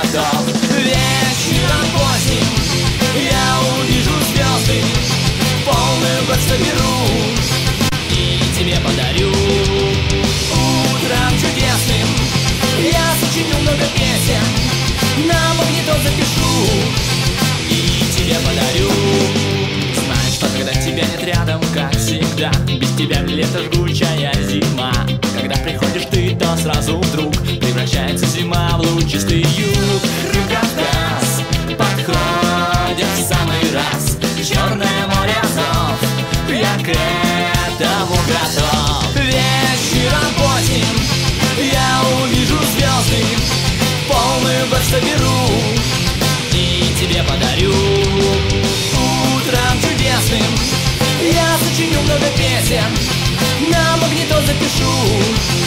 готов. Вечером поздним я увижу звезды, полный год соберу и тебе подарю. Утром чудесным я сочиню много песен, на магнитон запишу и тебе подарю. Знаешь, что когда тебя нет рядом, как всегда, без тебя лето жгучая зима. Когда приходишь ты, то сразу вдруг превращается зима в лучистый юг. Кавказ подходит в самый раз, Черное море Азов, я к этому готов. Вечером поздним я увижу звезды, полный год соберу и тебе подарю. Утром чудесным я сочиню много песен, на магнитон запишу